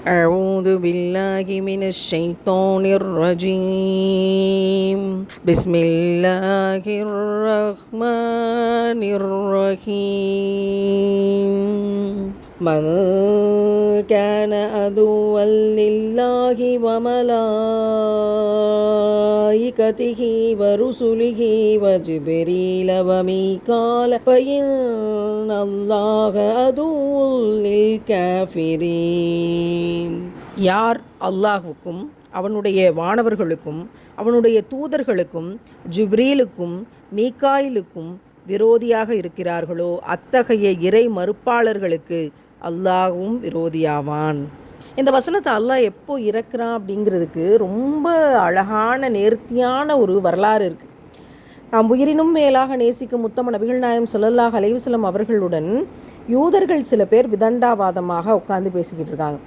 أعوذ بالله من الشيطان الرجيم بسم الله الرحمن الرحيم من كان عدوا لله وملائكته ورسله وجبريل وميكال فإن الله عدو للكافرين. யார் அல்லாஹுக்கும் அவனுடைய வானவர்களுக்கும் அவனுடைய தூதர்களுக்கும் ஜிப்ரீலுக்கும் மீகாயிலுக்கும் விரோதியாக இருக்கிறார்களோ அத்தகைய இறை மறுப்பாளர்களுக்கு அல்லாஹ்வும் விரோதியாவான். இந்த வசனத்தை அல்லாஹ் எப்போ இறக்குறான் அப்படிங்கிறதுக்கு ரொம்ப அழகான நேர்த்தியான ஒரு வரலாறு இருக்குது. நாம் உயிரினும் மேலாக நேசிக்கும் உத்தம நபிகள் நாயகம் ஸல்லல்லாஹு அலைஹி வஸல்லம் அவர்களுடன் யூதர்கள் சில பேர் விதண்டாவாதமாக உட்காந்து பேசிக்கிட்டு இருக்காங்க.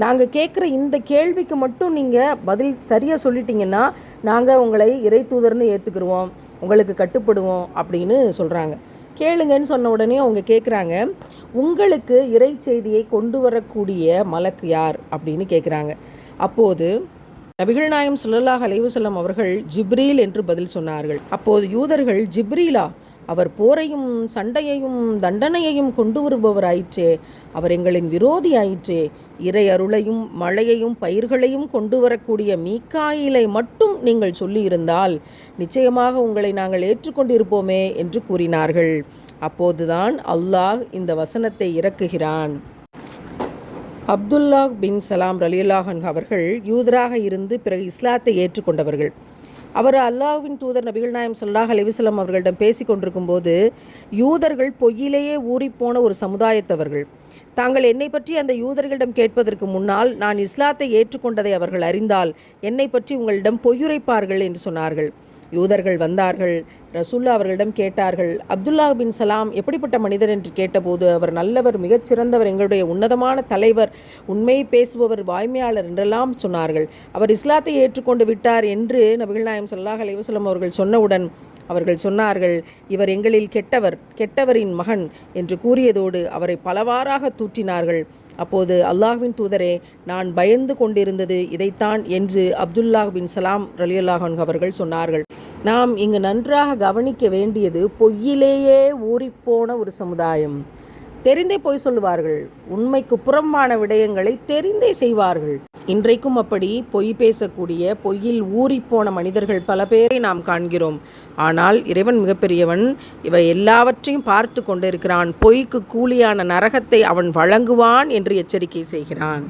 நாங்கள் கேட்குற இந்த கேள்விக்கு மட்டும் நீங்கள் பதில் சரியாக சொல்லிட்டீங்கன்னா நாங்கள் உங்களை இறை தூதர்னு ஏற்றுக்குருவோம், உங்களுக்கு கட்டுப்படுவோம் அப்படின்னு சொல்கிறாங்க. கேளுங்கன்னு சொன்ன உடனே அவங்க கேட்குறாங்க, உங்களுக்கு இறை செய்தியை கொண்டு வரக்கூடிய மலக்கு யார் அப்படின்னு கேட்குறாங்க. அப்போது நபிகள் நாயகம் ஸல்லல்லாஹு அலைஹி வஸல்லம் அவர்கள் ஜிப்ரீல் என்று பதில் சொன்னார்கள். அப்போது யூதர்கள், ஜிப்ரீலா, அவர் போரையும் சண்டையையும் தண்டனையையும் கொண்டு வருபவராயிற்றே, அவர் எங்களின் விரோதி ஆயிற்றே, இறை அருளையும் மழையையும் பயிர்களையும் கொண்டு வரக்கூடிய மீகாயிலை மட்டும் நீங்கள் சொல்லியிருந்தால் நிச்சயமாக உங்களை நாங்கள் ஏற்றுக்கொண்டிருப்போமே என்று கூறினார்கள். அப்போதுதான் அல்லாஹ் இந்த வசனத்தை இறக்குகிறான். அப்துல்லாஹ் பின் சலாம் ரலியல்லாஹு அன்ஹு அவர்கள் யூதராக இருந்து பிறகு இஸ்லாத்தை ஏற்றுக்கொண்டவர்கள். அவர் அல்லாஹ்வின் தூதர் நபிகள் நாயகம் ஸல்லல்லாஹு அலைஹி வஸல்லம் அவர்களிடம் பேசி கொண்டிருக்கும்போது யூதர்கள் பொய்யிலேயே ஊறிப்போன ஒரு சமுதாயத்தவர்கள். தாங்கள் என்னை பற்றி அந்த யூதர்களிடம் கேட்பதற்கு முன்னால் நான் இஸ்லாத்தை ஏற்றுக்கொண்டதை அவர்கள் அறிந்தால் என்னை பற்றி உங்களிடம் பொய்யுரைப்பார்கள் என்று சொன்னார்கள். யூதர்கள் வந்தார்கள். ரசூல்லா அவர்களிடம் கேட்டார்கள், அப்துல்லாஹ் பின் சலாம் எப்படிப்பட்ட மனிதர் என்று கேட்டபோது அவர் நல்லவர், மிகச்சிறந்தவர், எங்களுடைய உன்னதமான தலைவர், உண்மை பேசுபவர், வாய்மையாளர் என்றெல்லாம் சொன்னார்கள். அவர் இஸ்லாத்தை ஏற்றுக்கொண்டு விட்டார் என்று நபிகள் நாயகம் ஸல்லல்லாஹு அலைஹி வஸல்லம் அவர்கள் சொன்னவுடன் அவர்கள் சொன்னார்கள், இவர் எங்களில் கெட்டவர், கெட்டவரின் மகன் என்று கூறியதோடு அவரை பலவாறாக தூற்றினார்கள். அப்போது அல்லாஹ்வின் தூதரே, நான் பயந்து கொண்டிருந்தது இதைத்தான் என்று அப்துல்லாஹ் பின் சலாம் ரலியல்லாஹு அன்ஹு அவர்கள் சொன்னார்கள். நாம் இங்கு நன்றாக கவனிக்க வேண்டியது, பொய்யிலேயே ஊறிப்போன ஒரு சமுதாயம். தெரிந்தே பொய் சொல்லுவார்கள், உண்மைக்கு புறம்பான விடயங்களை தெரிந்தே செய்வார்கள். இன்றைக்கும் அப்படி பொய் பேசக்கூடிய, பொய்யில் ஊறிப்போன மனிதர்கள் பல பேரை நாம் காண்கிறோம். ஆனால் இறைவன் மிகப்பெரியவன், இவை எல்லாவற்றையும் பார்த்து கொண்டிருக்கிறான். பொய்க்கு கூலியான நரகத்தை அவன் வழங்குவான் என்று எச்சரிக்கை செய்கிறான்.